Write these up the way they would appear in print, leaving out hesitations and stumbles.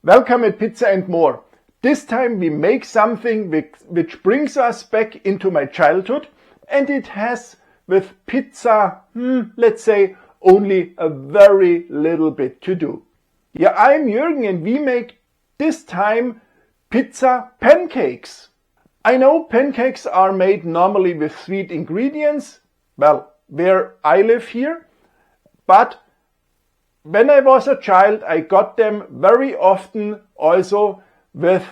Welcome at Pizza and More. This time we make something which brings us back into my childhood, and it has with pizza, let's say, only a very little bit to do. Yeah, I'm Jürgen and we make this time pizza pancakes. I know pancakes are made normally with sweet ingredients, well, where I live here, but when I was a child, I got them very often also with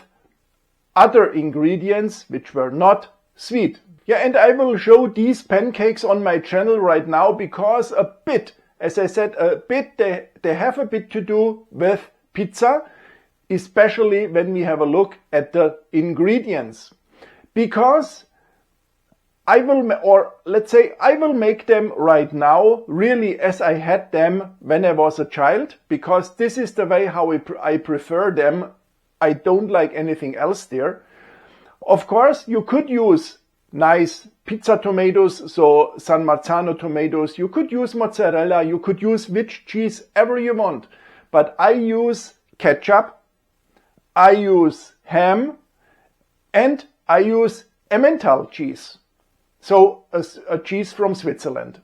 other ingredients which were not sweet. Yeah, and I will show these pancakes on my channel right now because as I said, they have a bit to do with pizza, especially when we have a look at the ingredients. Because I will make them right now really as I had them when I was a child, because this is the way how I prefer them. I don't like anything else there. Of course, you could use nice pizza tomatoes, so San Marzano tomatoes. You could use mozzarella, you could use which cheese ever you want. But I use ketchup, I use ham, and I use Emmental cheese. So a cheese from Switzerland.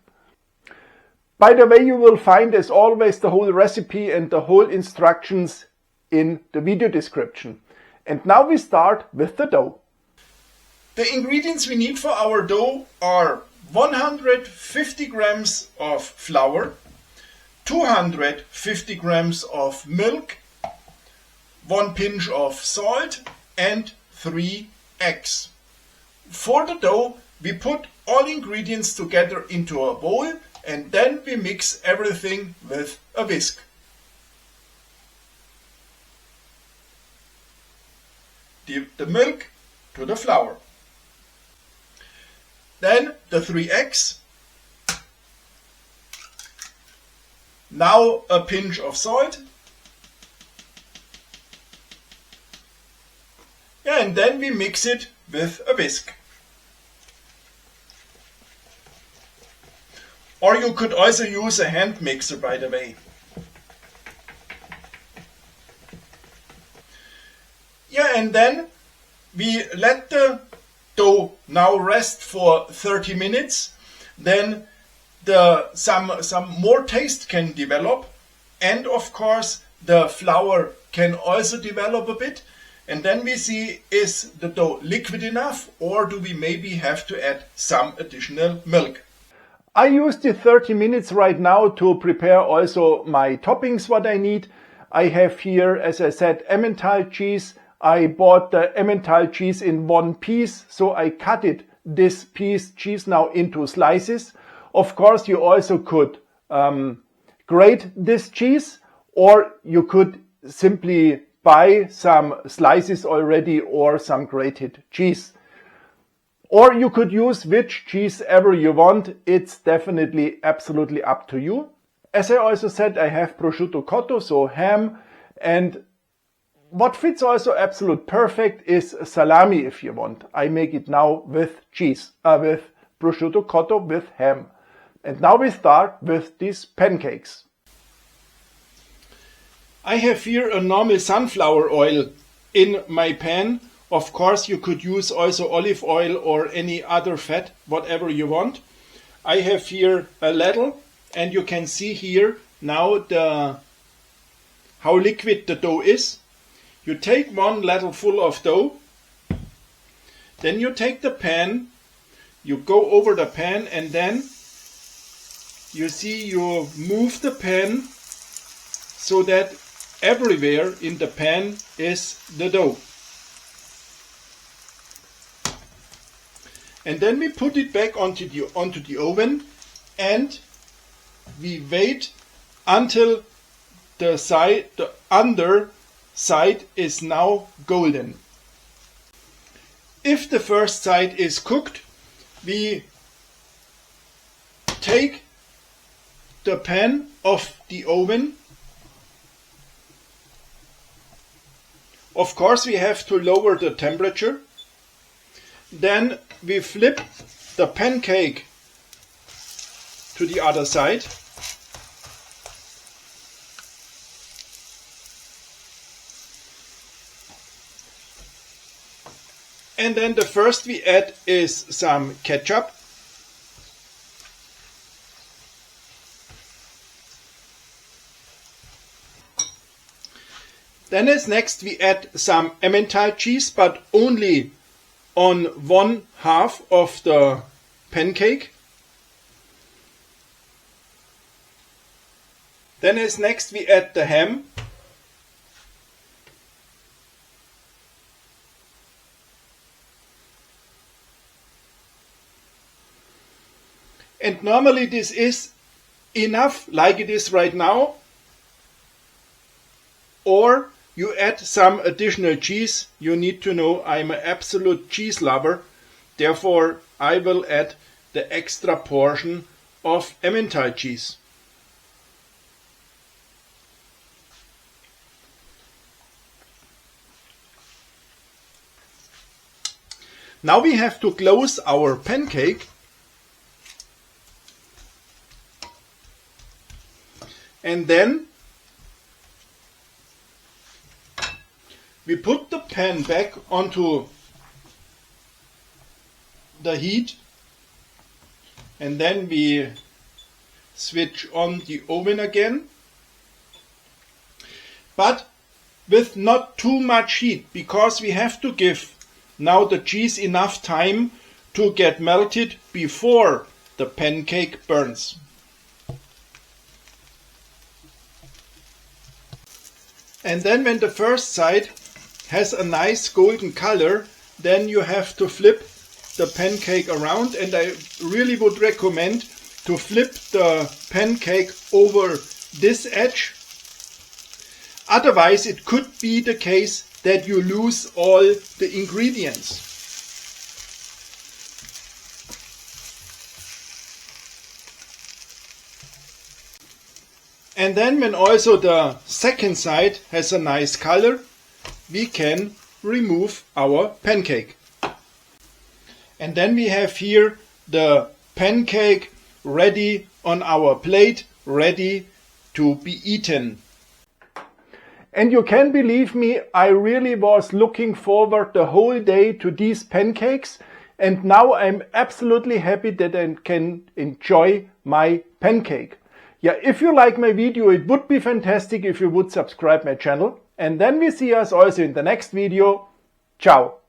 By the way, you will find as always the whole recipe and the whole instructions in the video description. And now we start with the dough. The ingredients we need for our dough are 150 grams of flour, 250 grams of milk, 1 pinch of salt and 3 eggs. For the dough, we put all ingredients together into a bowl and then we mix everything with a whisk. The milk to the flour. Then the 3 eggs. Now a pinch of salt. And then we mix it with a whisk. Or you could also use a hand mixer, by the way. Yeah, and then we let the dough now rest for 30 minutes. Then some more taste can develop. And of course, the flour can also develop a bit. And then we see, is the dough liquid enough or do we maybe have to add some additional milk? I used the 30 minutes right now to prepare also my toppings what I need. I have here, as I said, Emmental cheese. I bought the Emmental cheese in 1 piece, so I cut this cheese now into slices. Of course, you also could grate this cheese, or you could simply buy some slices already or some grated cheese. Or you could use which cheese ever you want. It's definitely absolutely up to you. As I also said, I have prosciutto cotto, so ham. And what fits also absolute perfect is salami if you want. I make it now with cheese, with prosciutto cotto with ham. And now we start with these pancakes. I have here a normal sunflower oil in my pan. Of course, you could use also olive oil or any other fat, whatever you want. I have here a ladle, and you can see here now how liquid the dough is. You take 1 ladle full of dough, then you take the pan, you go over the pan, and then you see you move the pan so that everywhere in the pan is the dough. And then we put it back onto the oven and we wait until the underside is now golden. If the first side is cooked, we take the pan off the oven. Of course, we have to lower the temperature. Then we flip the pancake to the other side. And then the first we add is some ketchup. Then as next we add some Emmental cheese, but only on 1/2 of the pancake. Then as next we add the ham. And normally this is enough like it is right now. Or you add some additional cheese. You need to know I'm an absolute cheese lover. Therefore I will add the extra portion of Emmental cheese. Now we have to close our pancake. And then we put the pan back onto the heat, and then we switch on the oven again, but with not too much heat, because we have to give now the cheese enough time to get melted before the pancake burns. And then when the first side has a nice golden color, then you have to flip the pancake around, and I really would recommend to flip the pancake over this edge. Otherwise it could be the case that you lose all the ingredients. And then when also the second side has a nice color, we can remove our pancake. And then we have here the pancake ready on our plate, ready to be eaten. And you can believe me, I really was looking forward the whole day to these pancakes, and now I'm absolutely happy that I can enjoy my pancake. Yeah, if you like my video, it would be fantastic if you would subscribe my channel, and then we see us also in the next video. Ciao!